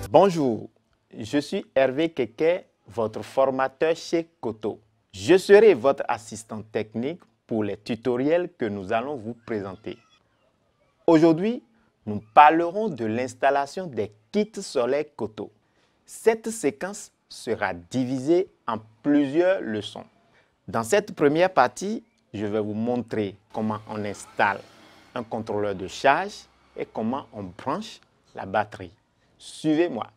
Bonjour, je suis Hervé Keke, votre formateur chez Koto. Je serai votre assistant technique pour les tutoriels que nous allons vous présenter. Aujourd'hui, nous parlerons de l'installation des kits solaires Koto. Cette séquence sera divisée en plusieurs leçons. Dans cette première partie, je vais vous montrer comment on installe un contrôleur de charge et comment on branche la batterie. Suivez-moi.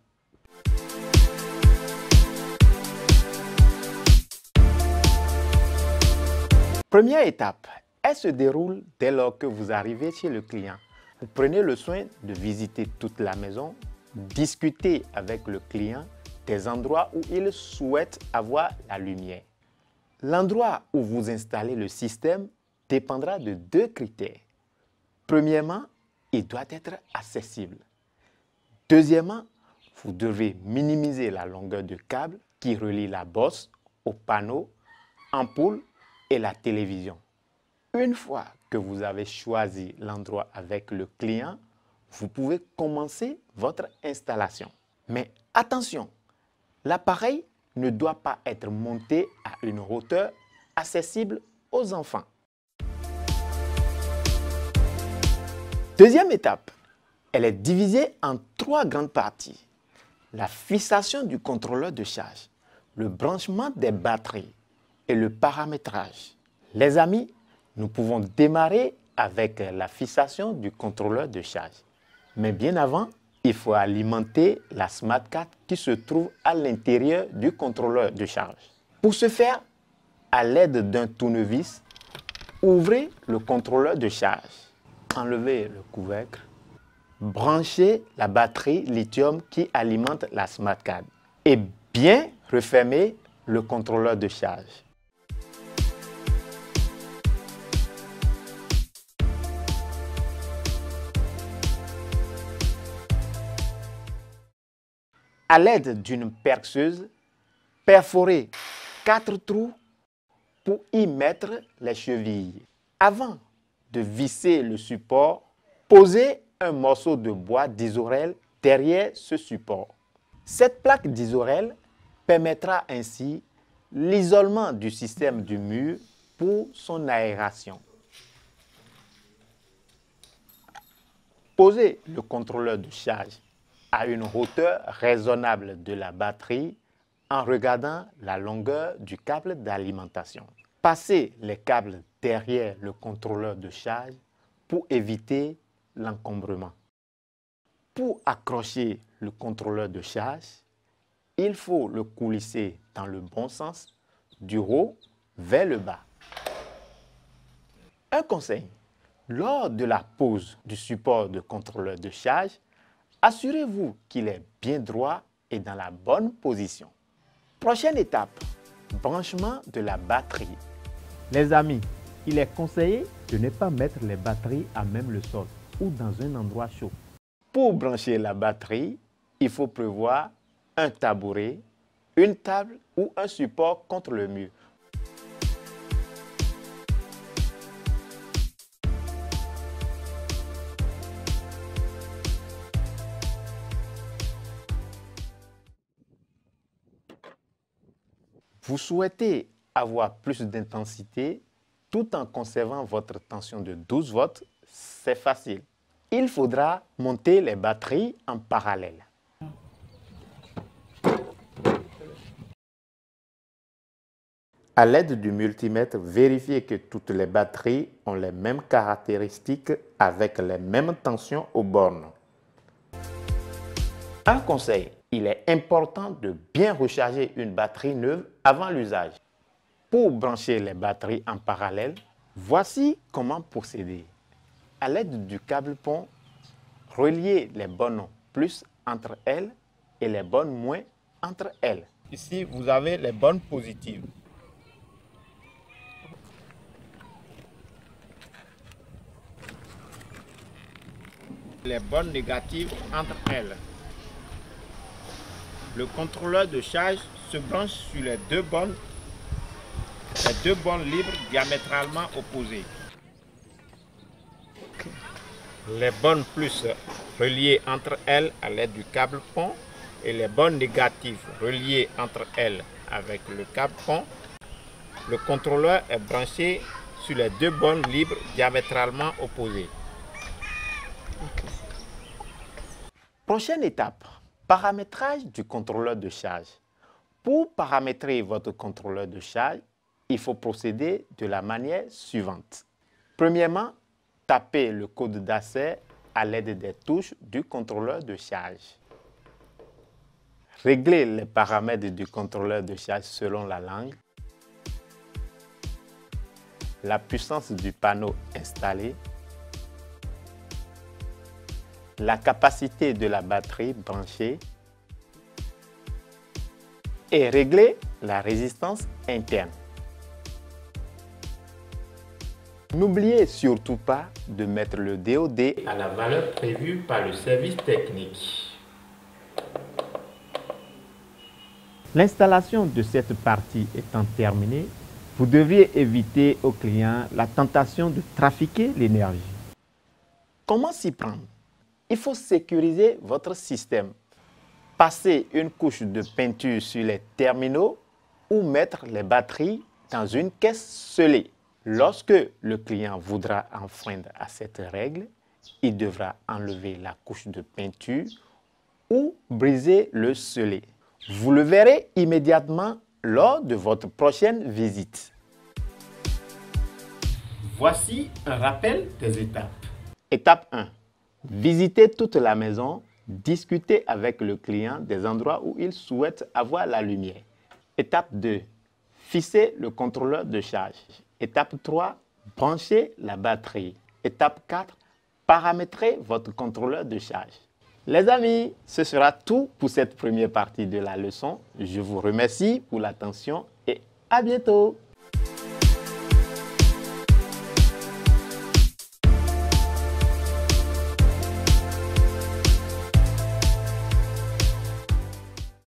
Première étape, elle se déroule dès lors que vous arrivez chez le client. Vous prenez le soin de visiter toute la maison, discuter avec le client des endroits où il souhaite avoir la lumière. L'endroit où vous installez le système dépendra de deux critères. Premièrement, il doit être accessible. Deuxièmement, vous devez minimiser la longueur de câble qui relie la bosse au panneau, ampoule et la télévision. Une fois que vous avez choisi l'endroit avec le client, vous pouvez commencer votre installation. Mais attention, l'appareil ne doit pas être monté à une hauteur accessible aux enfants. Deuxième étape, elle est divisée en trois grandes parties. La fixation du contrôleur de charge, le branchement des batteries et le paramétrage. Les amis, nous pouvons démarrer avec la fixation du contrôleur de charge. Mais bien avant, il faut alimenter la Smart Card qui se trouve à l'intérieur du contrôleur de charge. Pour ce faire, à l'aide d'un tournevis, ouvrez le contrôleur de charge. Enlevez le couvercle. Branchez la batterie lithium qui alimente la Smart Card et bien refermez le contrôleur de charge. À l'aide d'une perceuse, perforez 4 trous pour y mettre les chevilles. Avant de visser le support, posez un morceau de bois d'Isorel derrière ce support. Cette plaque d'Isorel permettra ainsi l'isolement du système du mur pour son aération. Posez le contrôleur de charge à une hauteur raisonnable de la batterie en regardant la longueur du câble d'alimentation. Passez les câbles derrière le contrôleur de charge pour éviter l'encombrement. Pour accrocher le contrôleur de charge, il faut le coulisser dans le bon sens, du haut vers le bas. Un conseil, lors de la pose du support de contrôleur de charge, assurez-vous qu'il est bien droit et dans la bonne position. Prochaine étape, branchement de la batterie. Les amis, il est conseillé de ne pas mettre les batteries à même le sol ou dans un endroit chaud. Pour brancher la batterie, il faut prévoir un tabouret, une table ou un support contre le mur. Vous souhaitez avoir plus d'intensité tout en conservant votre tension de 12 volts, c'est facile. Il faudra monter les batteries en parallèle. À l'aide du multimètre, vérifiez que toutes les batteries ont les mêmes caractéristiques avec les mêmes tensions aux bornes. Un conseil, il est important de bien recharger une batterie neuve avant l'usage. Pour brancher les batteries en parallèle, voici comment procéder. À l'aide du câble pont, reliez les bornes plus entre elles et les bornes moins entre elles. Ici, vous avez les bornes positives. Les bornes négatives entre elles. Le contrôleur de charge se branche sur les deux bornes libres diamétralement opposées. Les bornes plus reliées entre elles à l'aide du câble pont et les bornes négatives reliées entre elles avec le câble pont, le contrôleur est branché sur les deux bornes libres diamétralement opposées. Prochaine étape, paramétrage du contrôleur de charge. Pour paramétrer votre contrôleur de charge, il faut procéder de la manière suivante. Premièrement, tapez le code d'accès à l'aide des touches du contrôleur de charge. Réglez les paramètres du contrôleur de charge selon la langue, la puissance du panneau installé, la capacité de la batterie branchée et réglez la résistance interne. N'oubliez surtout pas de mettre le DOD à la valeur prévue par le service technique. L'installation de cette partie étant terminée, vous devriez éviter au client la tentation de trafiquer l'énergie. Comment s'y prendre? Il faut sécuriser votre système. Passer une couche de peinture sur les terminaux ou mettre les batteries dans une caisse scellée. Lorsque le client voudra enfreindre à cette règle, il devra enlever la couche de peinture ou briser le scellé. Vous le verrez immédiatement lors de votre prochaine visite. Voici un rappel des étapes. Étape 1. Visitez toute la maison, discutez avec le client des endroits où il souhaite avoir la lumière. Étape 2. Fixez le contrôleur de charge. Étape 3. Branchez la batterie. Étape 4. Paramétrez votre contrôleur de charge. Les amis, ce sera tout pour cette première partie de la leçon. Je vous remercie pour l'attention et à bientôt.